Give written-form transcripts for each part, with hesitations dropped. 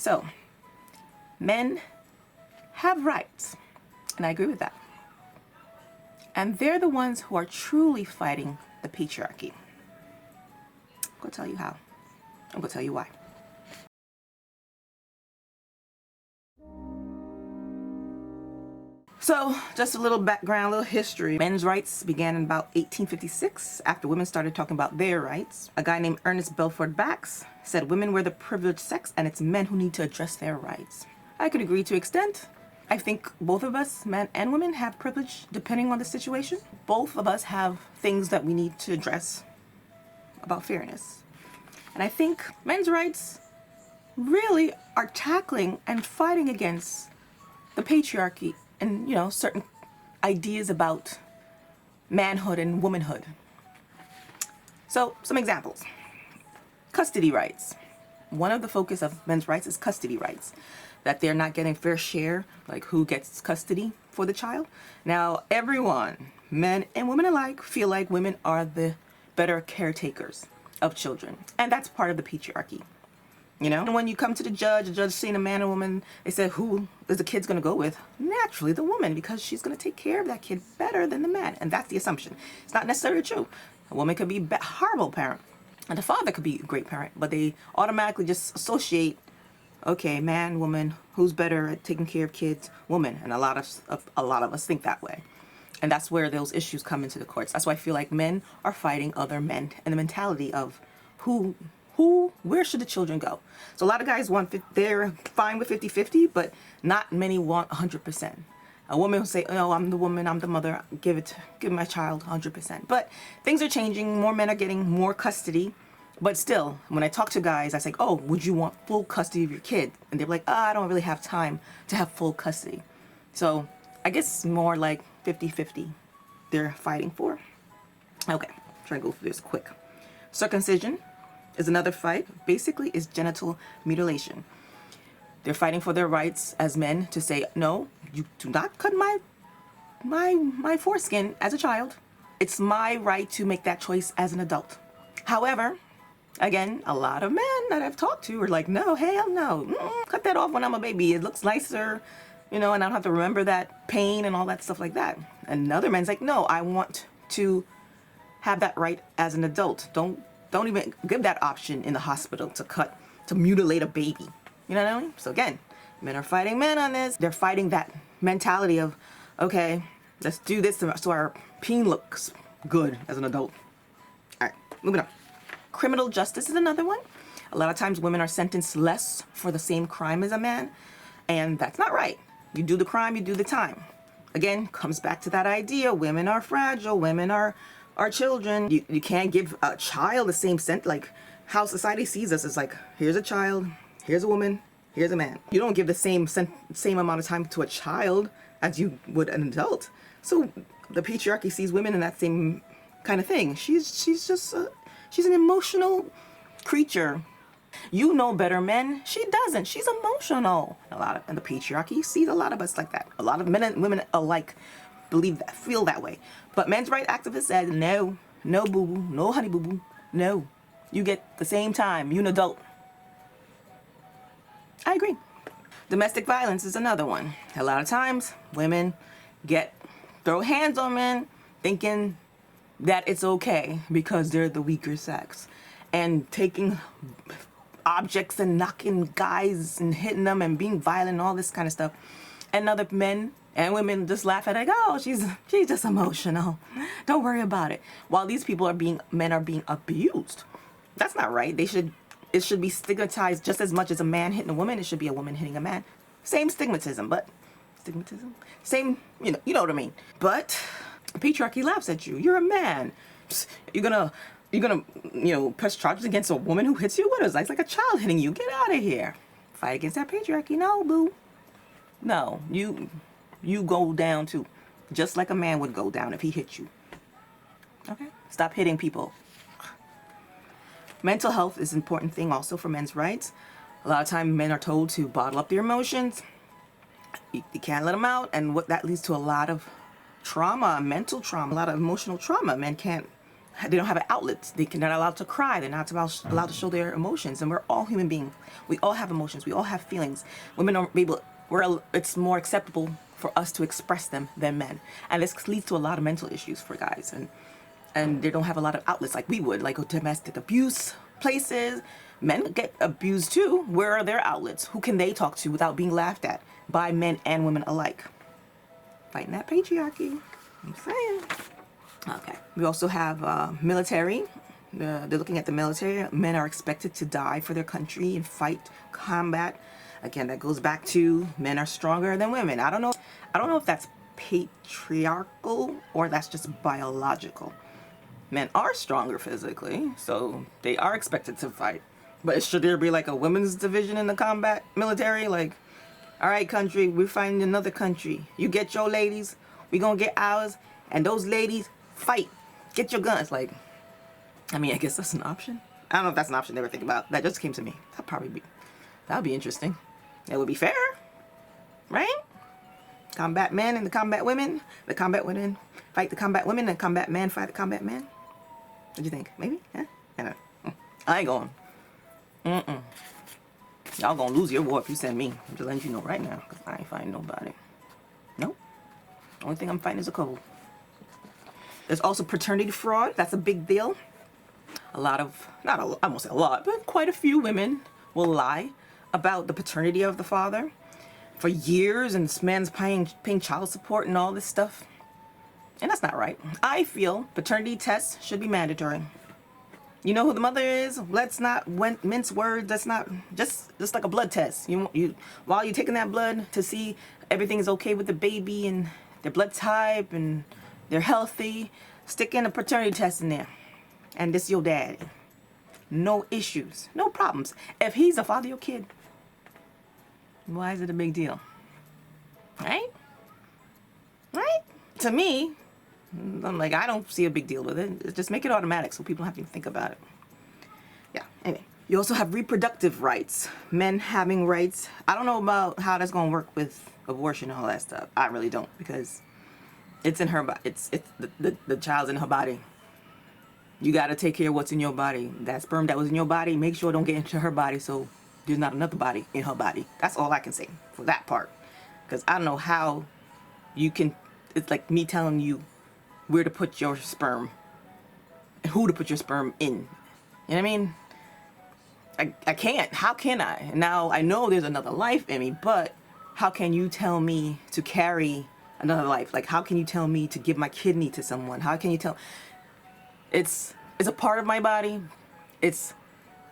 So, men have rights, and I agree with that. And they're the ones who are truly fighting the patriarchy. I'm going to tell you how. I'm going to tell you why. So, just a little background, a little history. Men's rights began in about 1856 after women started talking about their rights. A guy named Ernest Belford Bax said women were the privileged sex and it's men who need to address their rights. I could agree to an extent. I think both of us, men and women, have privilege depending on the situation. Both of us have things that we need to address about fairness. And I think men's rights really are tackling and fighting against the patriarchy and, you know, certain ideas about manhood and womanhood. So, some examples. Custody rights. One of the focus of men's rights is custody rights. That they're not getting fair share, like who gets custody for the child. Now, everyone, men and women alike, feel like women are the better caretakers of children. And that's part of the patriarchy. You know, and when you come to the judge seeing a man or woman, they say, who is the kid's going to go with? Naturally, the woman, because she's going to take care of that kid better than the man. And that's the assumption. It's not necessarily true. A woman could be a horrible parent, and the father could be a great parent, but they automatically just associate, okay, man, woman, who's better at taking care of kids? Woman. And a lot of us think that way. And that's where those issues come into the courts. That's why I feel like men are fighting other men, and the mentality of where should the children go? So a lot of guys they're fine with 50-50, but not many want 100%. A woman will say, oh, I'm the woman, I'm the mother, give my child 100%. But things are changing, more men are getting more custody. But still, when I talk to guys, I say, oh, would you want full custody of your kid? And they're like, I don't really have time to have full custody. So I guess more like 50-50 they're fighting for. Okay, try to go through this quick. Circumcision is another fight. Basically, is genital mutilation. They're fighting for their rights as men to say, no, you do not cut my foreskin as a child. It's my right to make that choice as an adult. However, again, a lot of men that I've talked to are like, no, hell no. Cut that off when I'm a baby. It looks nicer, you know, and I don't have to remember that pain and all that stuff like that. Another man's like, no, I want to have that right as an adult. Don't even give that option in the hospital to mutilate a baby. You know what I mean? So again, men are fighting men on this. They're fighting that mentality of, okay, let's do this so our peen looks good as an adult. All right, moving on. Criminal justice is another one. A lot of times women are sentenced less for the same crime as a man, and that's not right. You do the crime, you do the time. Again, comes back to that idea, women are fragile, women are children. You can't give a child the same sentence, like how society sees us is like, here's a child, here's a woman, here's a man. You don't give the same amount of time to a child as you would an adult. So the patriarchy sees women in that same kind of thing. She's just she's an emotional creature. You know better, men. She doesn't. She's emotional. And the patriarchy sees a lot of us like that. A lot of men and women alike feel that way. But men's rights activists said, no boo-boo, no honey boo-boo, no. You get the same time. You're an adult. I agree. Domestic violence is another one. A lot of times, women throw hands on men thinking that it's okay because they're the weaker sex. And taking objects and knocking guys and hitting them and being violent and all this kind of stuff. And other men and women just laugh at it, like, oh, she's just emotional. Don't worry about it. While these men are being abused. That's not right. It should be stigmatized just as much as a man hitting a woman. It should be a woman hitting a man. Same stigmatism. Same, you know what I mean. But patriarchy laughs at you. You're a man. You're gonna, press charges against a woman who hits you? What is that? It's like a child hitting you. Get out of here. Fight against that patriarchy. No, boo. No, you go down too. Just like a man would go down if he hit you. Okay? Stop hitting people. Mental health is an important thing also for men's rights. A lot of times men are told to bottle up their emotions. You can't let them out, and what that leads to a lot of trauma, mental trauma, a lot of emotional trauma. Men can't they don't have an outlet. They're not allowed to cry. They're not allowed to show their emotions. And we're all human beings. We all have emotions. We all have feelings. Women are able, it's more acceptable for us to express them than men. And this leads to a lot of mental issues for guys. And they don't have a lot of outlets like we would, like domestic abuse places. Men get abused too. Where are their outlets? Who can they talk to without being laughed at by men and women alike? Fighting that patriarchy. I'm saying. Okay. We also have military. They're looking at the military. Men are expected to die for their country and fight combat. Again, that goes back to men are stronger than women. I don't know if that's patriarchal or that's just biological. Men are stronger physically, so they are expected to fight. But should there be like a women's division in the combat military? Like, all right, country, we're fighting another country. You get your ladies, we gonna get ours, and those ladies fight. Get your guns. Like, I mean, I guess that's an option. I don't know if that's an option to ever think about. That just came to me. That'd be interesting. It would be fair, right? Combat men and the combat women. The combat women fight the combat women, and combat men fight the combat men. What do you think? Maybe? Yeah? I don't know. I ain't going. Y'all gonna lose your war if you send me. I'm just letting you know right now, because I ain't fighting nobody. Nope. Only thing I'm fighting is a cold. There's also paternity fraud. That's a big deal. I won't say a lot, but quite a few women will lie about the paternity of the father for years, and this man's paying child support and all this stuff. And that's not right. I feel paternity tests should be mandatory. You know who the mother is? Let's not mince words. Let's not just like a blood test. You while you're taking that blood to see everything is okay with the baby and their blood type and they're healthy, stick in a paternity test in there. And this your daddy. No issues, no problems. If he's the father of your kid, why is it a big deal? Right? Right? To me, I'm like, I don't see a big deal with it. Just make it automatic so people don't have to think about it. Yeah, anyway. You also have reproductive rights. Men having rights. I don't know about how that's going to work with abortion and all that stuff. I really don't, because it's in her body. It's the child's in her body. You got to take care of what's in your body. That sperm that was in your body, make sure it don't get into her body so there's not another body in her body. That's all I can say for that part. Because I don't know how you can, it's like me telling you where to put your sperm and who to put your sperm in. You know what I mean? I can't. How can I? Now, I know there's another life in me, but how can you tell me to carry another life? Like, how can you tell me to give my kidney to someone? How can you tell? It's a part of my body. It's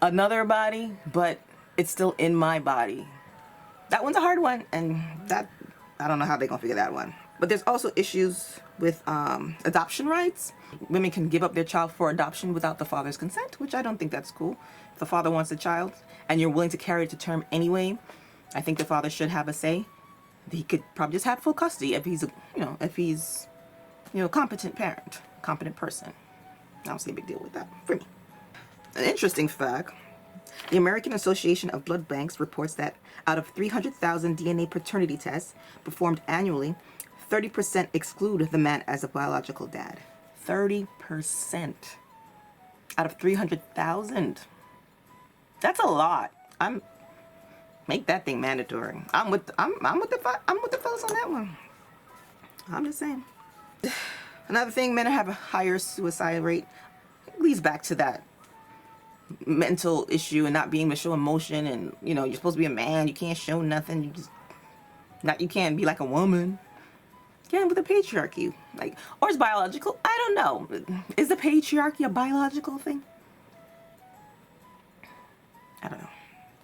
another body, but it's still in my body. That one's a hard one, and that, I don't know how they're gonna figure that one. But there's also issues with adoption rights. Women can give up their child for adoption without the father's consent, which I don't think that's cool. If the father wants a child and you're willing to carry it to term anyway, I think the father should have a say. He could probably just have full custody if he's a competent parent, competent person. I don't see a big deal with that for me. An interesting fact, the American Association of Blood Banks reports that out of 300,000 DNA paternity tests performed annually, 30% exclude the man as a biological dad. 30% out of 300,000. That's a lot. Make that thing mandatory. I'm with the fellas on that one. I'm just saying. Another thing, men have a higher suicide rate. It leads back to that mental issue and not being able to show emotion, and you're supposed to be a man, you can't show nothing, you can't be like a woman. Again, with the patriarchy, or it's biological. I don't know. Is the patriarchy a biological thing? I don't know.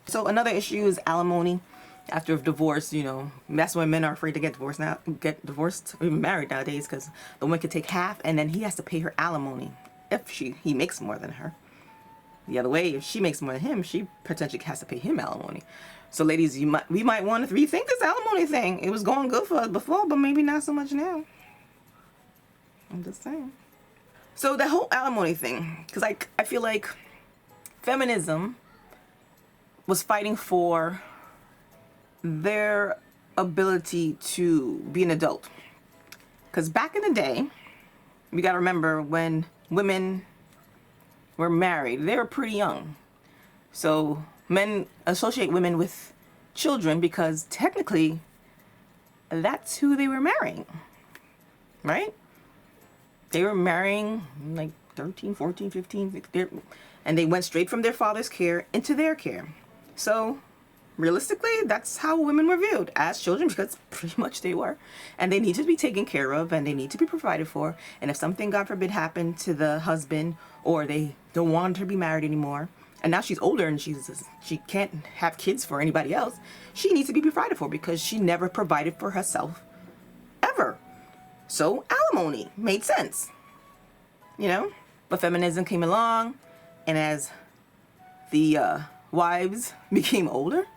So another issue is alimony. After a divorce, that's when men are afraid to get divorced or even married nowadays, because the woman could take half and then he has to pay her alimony if he makes more than her. The other way, if she makes more than him, she potentially has to pay him alimony. So ladies, we might want to rethink this alimony thing. It was going good for us before, but maybe not so much now. I'm just saying. So the whole alimony thing, because I feel like feminism was fighting for their ability to be an adult. Because back in the day, we got to remember when women were married, they were pretty young. So men associate women with children because technically that's who they were marrying, right? They were marrying like 13, 14, 15, and they went straight from their father's care into their care. So realistically, that's how women were viewed, as children, because pretty much they were. And they need to be taken care of, and they need to be provided for. And if something, God forbid, happened to the husband, or they don't want her to be married anymore, and now she's older and she can't have kids for anybody else, she needs to be provided for because she never provided for herself ever. So alimony made sense, you know? But feminism came along, and as the wives became older,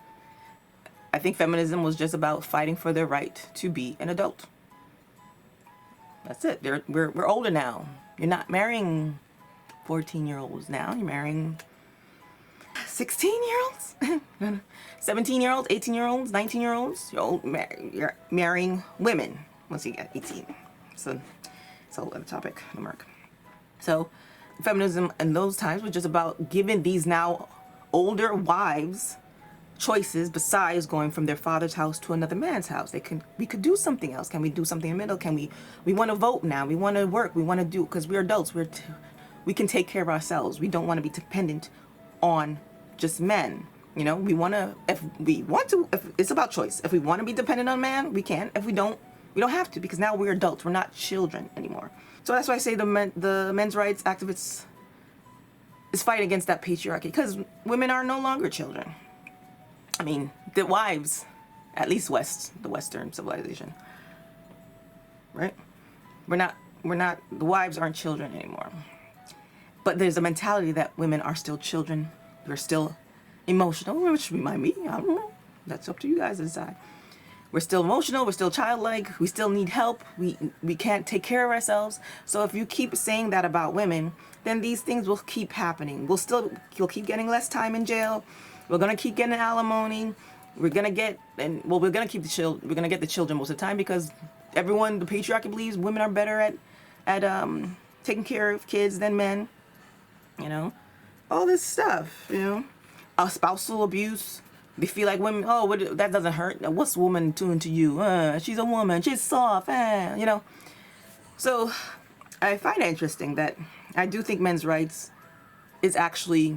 I think feminism was just about fighting for their right to be an adult. That's it. We're older now. You're not marrying 14-year-olds now. You're marrying 16-year-olds, 17-year-olds, 18-year-olds, 19-year-olds. You're marrying women once you get 18. So it's a whole other topic. Mark. So feminism in those times was just about giving these now older wives choices besides going from their father's house to another man's house. We could do something else. Can we do something in the middle? We want to vote now. We want to work. We want to do, because we're adults. We can take care of ourselves. We don't want to be dependent on just men. You know, if it's about choice. If we want to be dependent on man, we can. If we don't have to, because now we're adults. We're not children anymore. So that's why I say the men's rights activists is fighting against that patriarchy, because women are no longer children. I mean, the wives, at least the Western civilization, right? The wives aren't children anymore. But there's a mentality that women are still children. We're still emotional, which might be, I don't know. That's up to you guys to decide. We're still emotional, we're still childlike, we still need help, we can't take care of ourselves. So if you keep saying that about women, then these things will keep happening. You'll keep getting less time in jail. We're gonna keep getting alimony. We're gonna get the children most of the time, because the patriarchy believes women are better at taking care of kids than men. You know, all this stuff. You know, spousal abuse. They feel like women. Oh, that doesn't hurt. What's woman doing to you? She's a woman. She's soft. You know. So I find it interesting that I do think men's rights is actually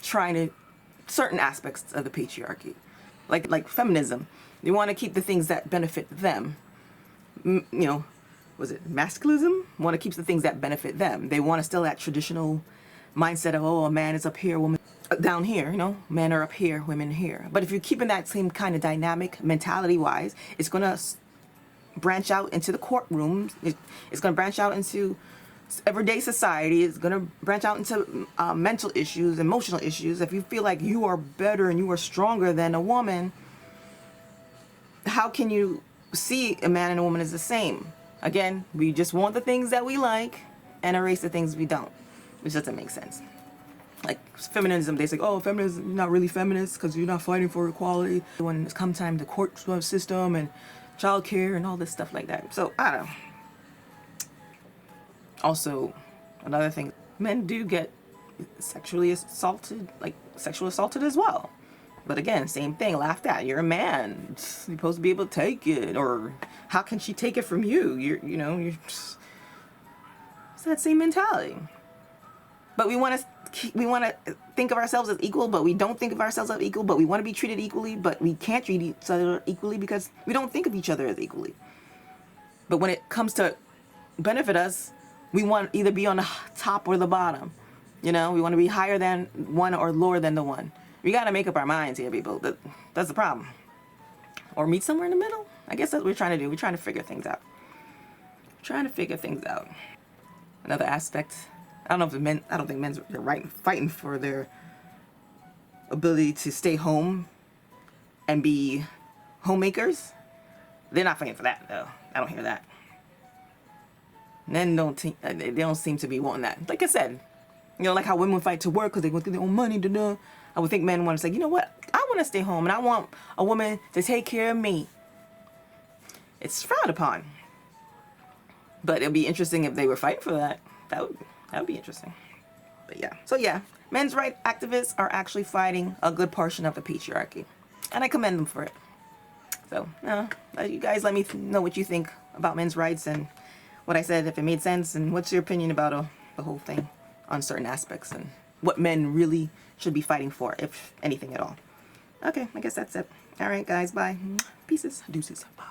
trying to certain aspects of the patriarchy, like feminism. They want to keep the things that benefit them. You know, was it masculism? Want to keep the things that benefit them. They want to still that traditional mindset of, oh, a man is up here, woman down here. You know, men are up here, women here. But if you're keeping that same kind of dynamic mentality-wise, it's gonna branch out into the courtrooms. It's gonna branch out into everyday society. Is going to branch out into mental issues, emotional issues. If you feel like you are better and you are stronger than a woman, how can you see a man and a woman as the same? Again, we just want the things that we like and erase the things we don't, which doesn't make sense. Like feminism, they say, oh, feminism, you're not really feminist because you're not fighting for equality. When it's come time to court system and childcare and all this stuff like that. So I don't know. Also, another thing, men do get sexually assaulted as well. But again, same thing, laughed at. You're a man. You're supposed to be able to take it. Or how can she take it from you? It's that same mentality. But we want to think of ourselves as equal, but we don't think of ourselves as equal, but we want to be treated equally, but we can't treat each other equally because we don't think of each other as equally. But when it comes to benefit us, we want to either be on the top or the bottom. You know, we want to be higher than one or lower than the one. We got to make up our minds here, people. That's the problem. Or meet somewhere in the middle. I guess that's what we're trying to do. We're trying to figure things out. Another aspect, I don't think men's they're fighting for their ability to stay home and be homemakers. They're not fighting for that, though. I don't hear that. Men they don't seem to be wanting that. Like I said, you know, like how women fight to work because they want their own money to do. I would think men want to say, you know what? I want to stay home and I want a woman to take care of me. It's frowned upon. But it'd be interesting if they were fighting for that. That would be interesting. But yeah. So yeah, men's rights activists are actually fighting a good portion of the patriarchy. And I commend them for it. So, you guys let me know what you think about men's rights and what I said, if it made sense, and what's your opinion about the whole thing on certain aspects and what men really should be fighting for, if anything at all. Okay, I guess that's it. All right, guys, bye. Pieces, deuces, bye.